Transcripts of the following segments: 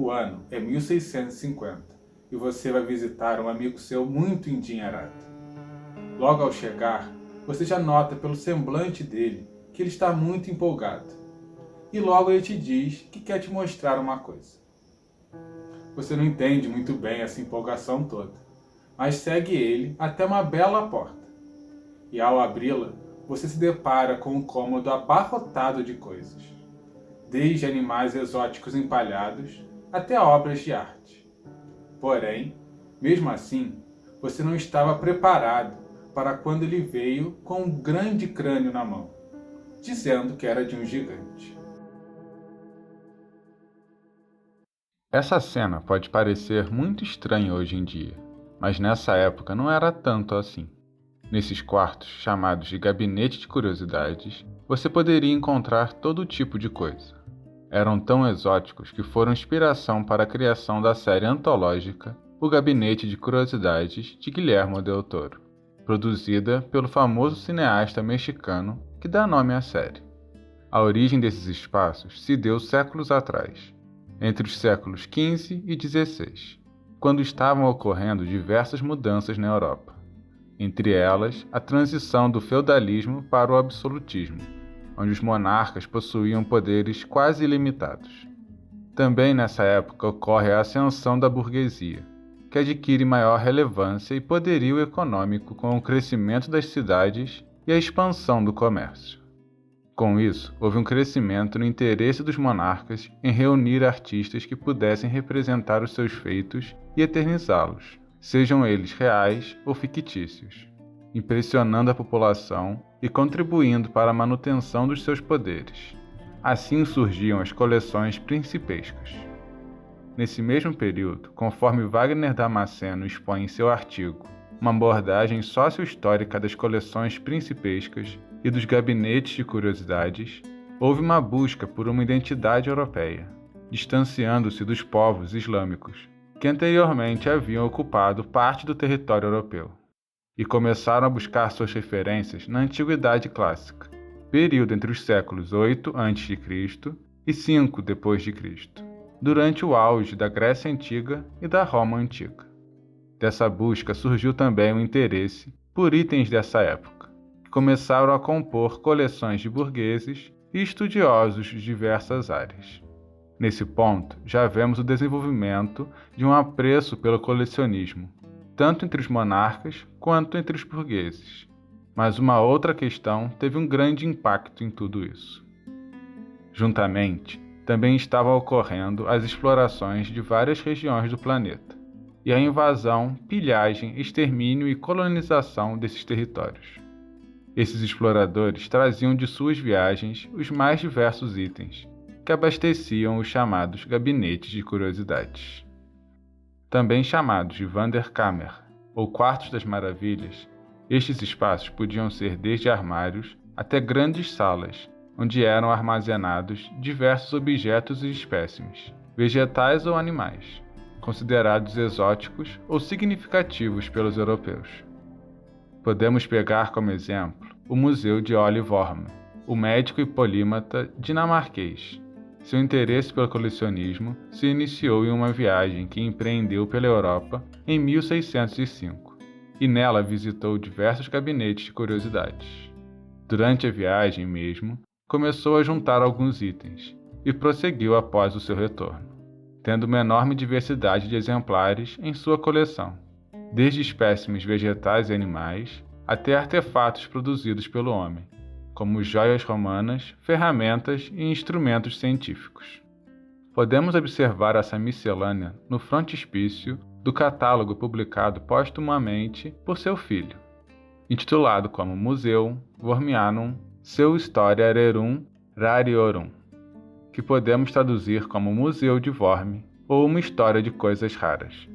O ano é 1650 e você vai visitar um amigo seu muito endinheirado. Logo ao chegar, você já nota pelo semblante dele que ele está muito empolgado. E logo ele te diz que quer te mostrar uma coisa. Você não entende muito bem essa empolgação toda, mas segue ele até uma bela porta. E ao abri-la, você se depara com um cômodo abarrotado de coisas, desde animais exóticos empalhados até obras de arte. Porém, mesmo assim, você não estava preparado para quando ele veio com um grande crânio na mão, dizendo que era de um gigante. Essa cena pode parecer muito estranha hoje em dia, mas nessa época não era tanto assim. Nesses quartos, chamados de gabinete de curiosidades, você poderia encontrar todo tipo de coisa. Eram tão exóticos que foram inspiração para a criação da série antológica O Gabinete de Curiosidades de Guillermo del Toro, produzida pelo famoso cineasta mexicano que dá nome à série. A origem desses espaços se deu séculos atrás, entre os séculos XV e XVI, quando estavam ocorrendo diversas mudanças na Europa, entre elas a transição do feudalismo para o absolutismo, onde os monarcas possuíam poderes quase ilimitados. Também nessa época ocorre a ascensão da burguesia, que adquire maior relevância e poderio econômico com o crescimento das cidades e a expansão do comércio. Com isso, houve um crescimento no interesse dos monarcas em reunir artistas que pudessem representar os seus feitos e eternizá-los, sejam eles reais ou fictícios, impressionando a população e contribuindo para a manutenção dos seus poderes. Assim surgiam as coleções principescas. Nesse mesmo período, conforme Wagner Damasceno expõe em seu artigo, uma abordagem sócio-histórica das coleções principescas e dos gabinetes de curiosidades, houve uma busca por uma identidade europeia, distanciando-se dos povos islâmicos, que anteriormente haviam ocupado parte do território europeu, e começaram a buscar suas referências na Antiguidade Clássica, período entre os séculos 8 a.C. e 5 d.C., durante o auge da Grécia Antiga e da Roma Antiga. Dessa busca surgiu também o interesse por itens dessa época, que começaram a compor coleções de burgueses e estudiosos de diversas áreas. Nesse ponto, já vemos o desenvolvimento de um apreço pelo colecionismo, tanto entre os monarcas quanto entre os burgueses. Mas uma outra questão teve um grande impacto em tudo isso. Juntamente, também estavam ocorrendo as explorações de várias regiões do planeta, e a invasão, pilhagem, extermínio e colonização desses territórios. Esses exploradores traziam de suas viagens os mais diversos itens, que abasteciam os chamados gabinetes de curiosidades. Também chamados de Wanderkammer, ou Quartos das Maravilhas, estes espaços podiam ser desde armários até grandes salas, onde eram armazenados diversos objetos e espécimes, vegetais ou animais, considerados exóticos ou significativos pelos europeus. Podemos pegar como exemplo o Museu de Olive Worm, o médico e polímata dinamarquês. Seu interesse pelo colecionismo se iniciou em uma viagem que empreendeu pela Europa em 1605, e nela visitou diversos gabinetes de curiosidades. Durante a viagem mesmo, começou a juntar alguns itens, e prosseguiu após o seu retorno, tendo uma enorme diversidade de exemplares em sua coleção, desde espécimes vegetais e animais até artefatos produzidos pelo homem, como joias romanas, ferramentas e instrumentos científicos. Podemos observar essa miscelânea no frontispício do catálogo publicado póstumamente por seu filho, intitulado como Museum Wormianum Seu Historia Rerum Rariorum, que podemos traduzir como Museu de Worm ou uma história de coisas raras.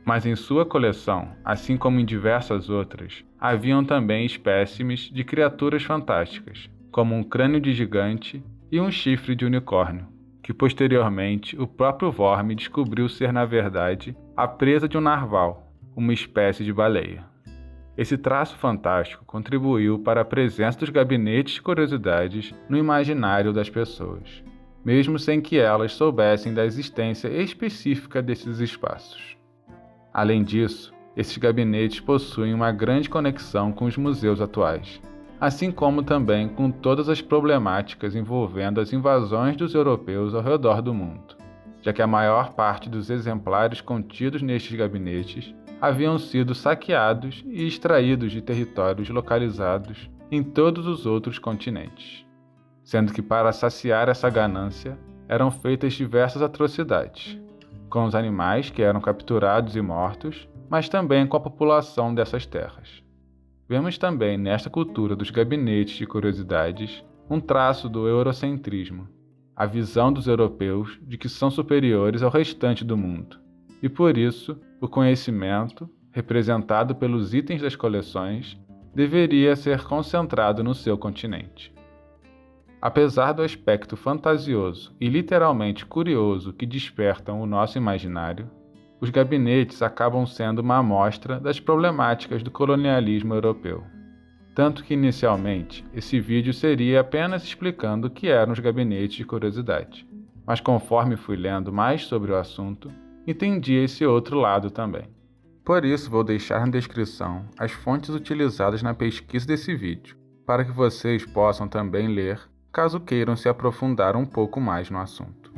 Mas em sua coleção, assim como em diversas outras, haviam também espécimes de criaturas fantásticas, como um crânio de gigante e um chifre de unicórnio, que posteriormente o próprio Worm descobriu ser na verdade a presa de um narval, uma espécie de baleia. Esse traço fantástico contribuiu para a presença dos gabinetes de curiosidades no imaginário das pessoas. mesmo sem que elas soubessem da existência específica desses espaços. Além disso, esses gabinetes possuem uma grande conexão com os museus atuais, assim como também com todas as problemáticas envolvendo as invasões dos europeus ao redor do mundo, já que a maior parte dos exemplares contidos nestes gabinetes haviam sido saqueados e extraídos de territórios localizados em todos os outros continentes, sendo que para saciar essa ganância eram feitas diversas atrocidades, com os animais que eram capturados e mortos, mas também com a população dessas terras. Vemos também nesta cultura dos gabinetes de curiosidades um traço do eurocentrismo, a visão dos europeus de que são superiores ao restante do mundo, e por isso o conhecimento, representado pelos itens das coleções, deveria ser concentrado no seu continente. Apesar do aspecto fantasioso e literalmente curioso que despertam o nosso imaginário, os gabinetes acabam sendo uma amostra das problemáticas do colonialismo europeu. Tanto que inicialmente esse vídeo seria apenas explicando o que eram os gabinetes de curiosidade, mas conforme fui lendo mais sobre o assunto, entendi esse outro lado também. Por isso vou deixar na descrição as fontes utilizadas na pesquisa desse vídeo, para que vocês possam também ler, caso queiram se aprofundar um pouco mais no assunto.